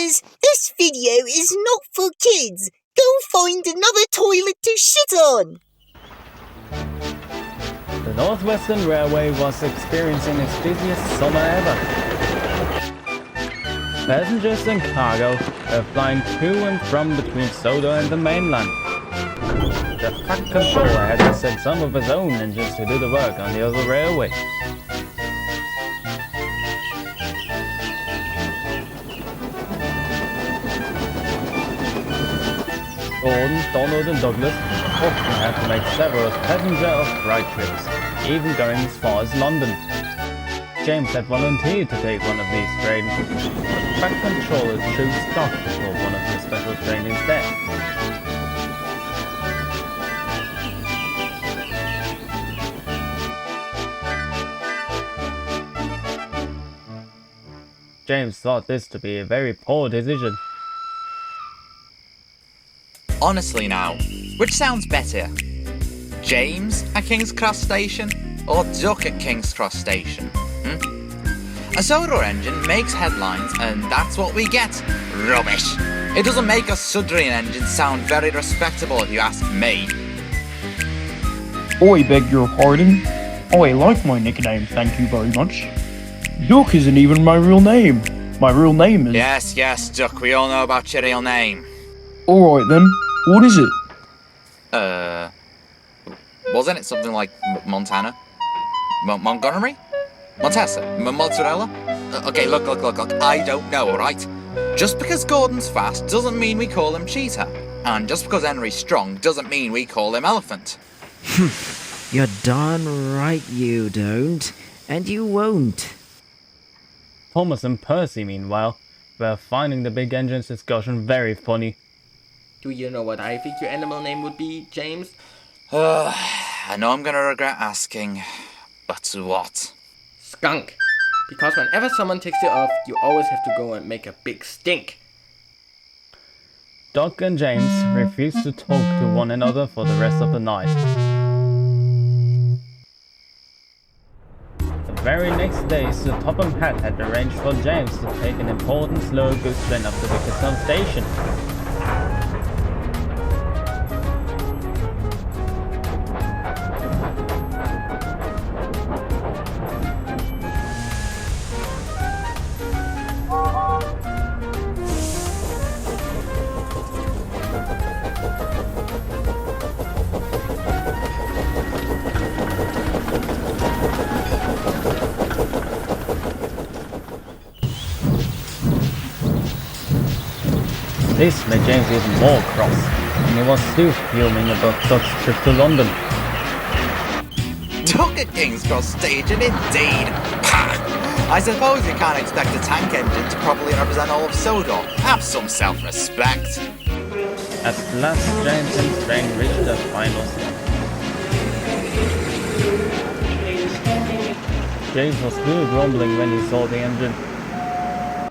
Viewers, this video is not for kids. Go find another toilet to shit on. The Northwestern Railway was experiencing its busiest summer ever. Passengers and cargo were flying to and from between Sodor and the mainland. The track controller had to send some of his own engines to do the work on the other railway. Gordon, Donald and Douglas often had to make several passenger or freight trips, even going as far as London. James had volunteered to take one of these trains, but the track controller chose Doc for one of the special trains instead. James thought this to be a very poor decision. Honestly now, which sounds better? James at King's Cross Station or Duck at King's Cross Station? A Sodor engine makes headlines and that's what we get. Rubbish. It doesn't make a submarine engine sound very respectable if you ask me. I beg your pardon. I like my nickname, thank you very much. Duck isn't even my real name. My real name is... Yes, Duck, we all know about your real name. Alright then, what is it? Wasn't it something like Montana? Montgomery? Montesa? Mozzarella? Okay, look, I don't know, alright? Just because Gordon's fast doesn't mean we call him Cheetah. And just because Henry's strong doesn't mean we call him Elephant. You're darn right you don't. And you won't. Thomas and Percy, meanwhile, were finding the big engine's discussion very funny. Do you know what I think your animal name would be, James? I know I'm gonna regret asking, but what? Skunk. Because whenever someone takes you off, you always have to go and make a big stink. Doc and James refused to talk to one another for the rest of the night. The very next day, Sir Topham Hatt had arranged for James to take an important slow goods train up to Wickersham Station. This made James even more cross, and he was still fuming about Doc's trip to London. Duck at King's Cross Station, indeed! Pah! I suppose you can't expect a tank engine to properly represent all of Sodor. Have some self-respect. At last, James and train reached their final stop. James was still grumbling when he saw the engine.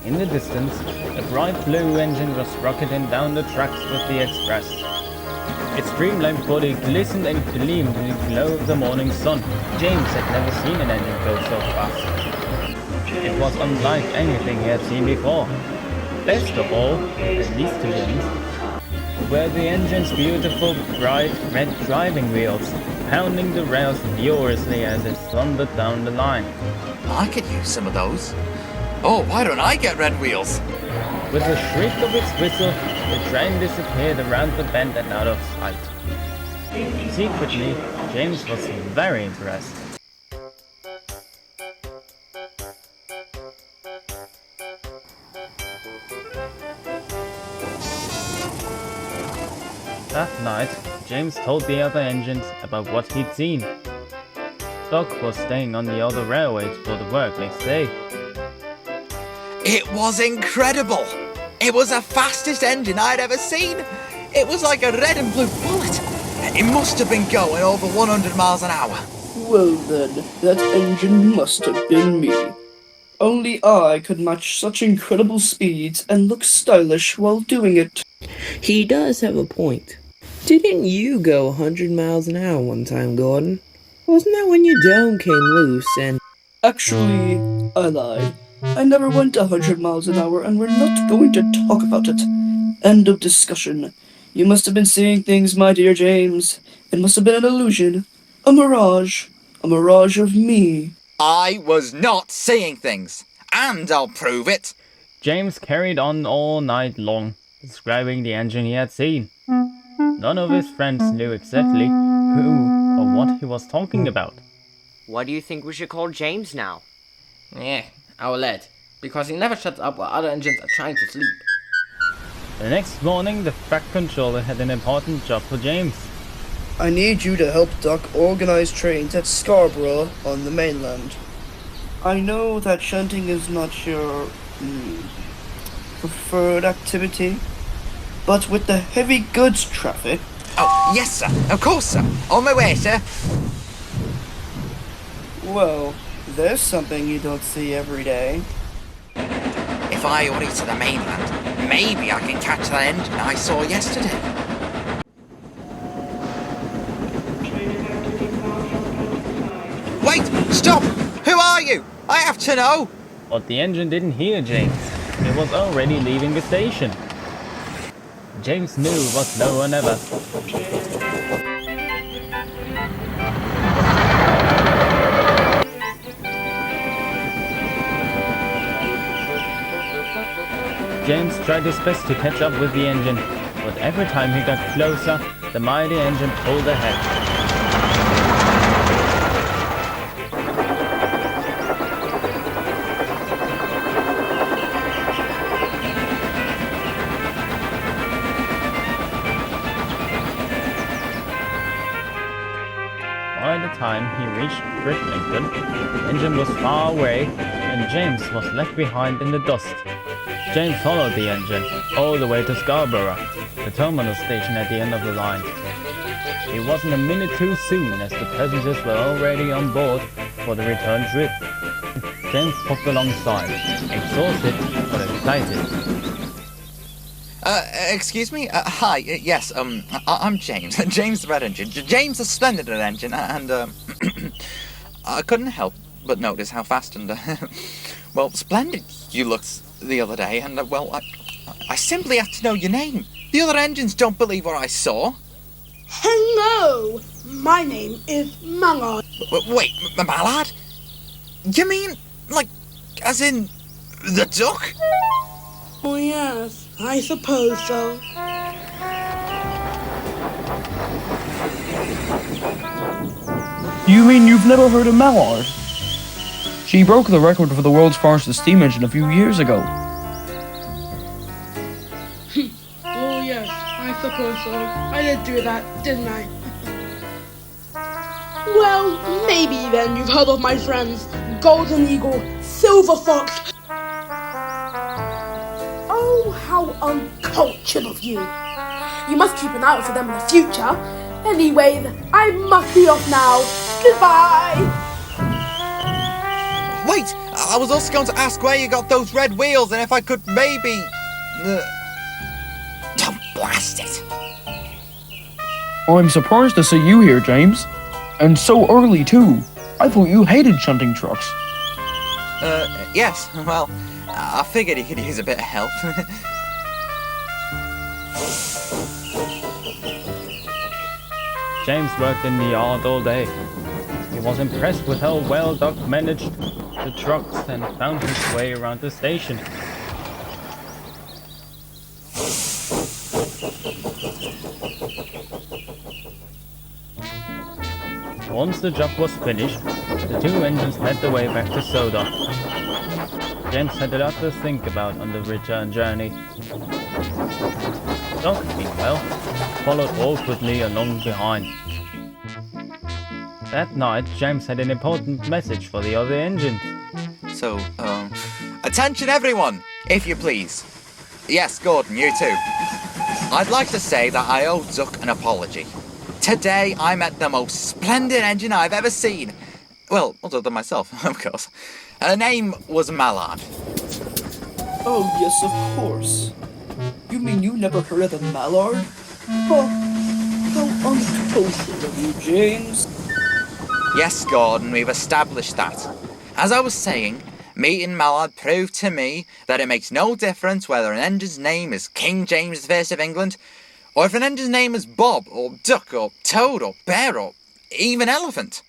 In the distance, a bright blue engine was rocketing down the tracks with the express. Its streamlined body glistened and gleamed in the glow of the morning sun. James had never seen an engine go so fast. It was unlike anything he had seen before. Best of all, at least to James, were the engine's beautiful, bright red driving wheels, pounding the rails furiously as it thundered down the line. I could use some of those. Oh, why don't I get red wheels? With a shriek of its whistle, the train disappeared around the bend and out of sight. Secretly, James was very impressed. That night, James told the other engines about what he'd seen. Doc was staying on the other railway for the work next day. It was incredible! It was the fastest engine I'd ever seen! It was like a red and blue bullet! It must have been going over 100 miles an hour. Well then, that engine must have been me. Only I could match such incredible speeds and look stylish while doing it. He does have a point. Didn't you go 100 miles an hour one time, Gordon? Wasn't that when your dome came loose and... Actually, I lied. I never went 100 miles an hour, and we're not going to talk about it. End of discussion. You must have been seeing things, my dear James. It must have been an illusion. A mirage. A mirage of me. I was not seeing things, and I'll prove it. James carried on all night long, describing the engine he had seen. None of his friends knew exactly who or what he was talking about. What do you think we should call James now? Our lad. Because he never shuts up while other engines are trying to sleep. The next morning, the Frac controller had an important job for James. I need you to help Doc organize trains at Scarborough on the mainland. I know that shunting is not your preferred activity, but with the heavy goods traffic... Oh, yes, sir. Of course, sir. On my way, sir. Well, there's something you don't see every day. If I order to the mainland, maybe I can catch that engine I saw yesterday. Wait! Stop! Who are you? I have to know! But the engine didn't hear James. It was already leaving the station. James knew it was no one ever. James tried his best to catch up with the engine, but every time he got closer, the mighty engine pulled ahead. By the time he reached Bridlington, the engine was far away and James was left behind in the dust. James followed the engine all the way to Scarborough, the terminal station at the end of the line. It wasn't a minute too soon as the passengers were already on board for the return trip. James hopped alongside, exhausted but excited. Excuse me? Hi, yes, I'm James. James the Red Engine. James the Splendid Red Engine, and, I couldn't help but notice how fast and, well, splendid you looked the other day, and, well, I simply had to know your name. The other engines don't believe what I saw. Hello! My name is Mallard. Wait, Mallard? You mean, like, as in, the duck? Oh yes, I suppose so. You mean you've never heard of Mallard? She broke the record for the world's fastest steam engine a few years ago. Oh yes, I suppose so. I did do that, didn't I? Well, maybe then you've heard of my friends, Golden Eagle, Silver Fox. Oh, how uncultured of you. You must keep an eye out for them in the future. Anyway, I must be off now. Goodbye! Wait! I was also going to ask where you got those red wheels and if I could maybe... Don't blast it! I'm surprised to see you here, James. And so early, too. I thought you hated shunting trucks. Yes. Well, I figured he could use a bit of help. James worked in the yard all day. He was impressed with how well Doc managed the trucks and found his way around the station. Once the job was finished, the two engines led the way back to Sodor. James had a lot to think about on the return journey. Doc, meanwhile, followed awkwardly along behind. That night, James had an important message for the other engines. So, attention everyone, if you please. Yes, Gordon, you too. I'd like to say that I owe Duck an apology. Today I met the most splendid engine I've ever seen. Well, other than myself, of course. Her name was Mallard. Oh, yes, of course. You mean you never heard of the Mallard? Oh, how uncultured of you, James. Yes, Gordon, we've established that. As I was saying, Meeting Mallard proved to me that it makes no difference whether an engine's name is King James I of England, or if an engine's name is Bob, or Duck, or Toad, or Bear, or even Elephant.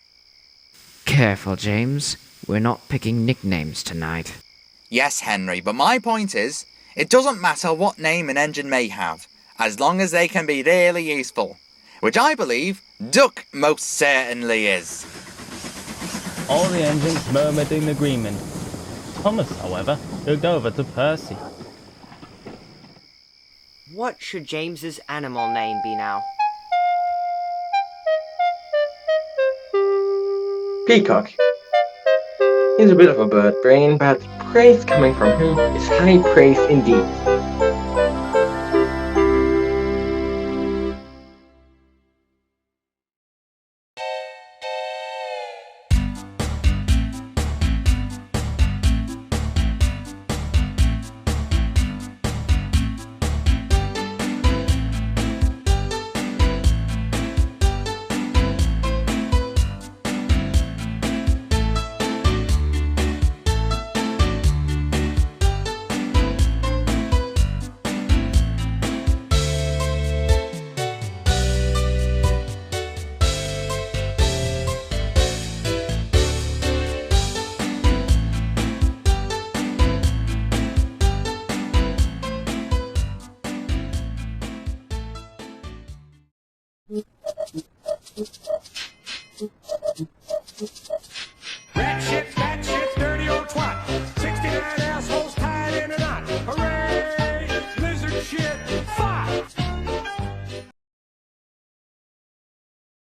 Careful, James. We're not picking nicknames tonight. Yes, Henry, but my point is, it doesn't matter what name an engine may have, as long as they can be really useful, which I believe Duck most certainly is. All the engines murmured in agreement. Thomas, however, looked over to Percy. What should James's animal name be now? Peacock. He's a bit of a bird brain, but praise coming from him is high praise indeed.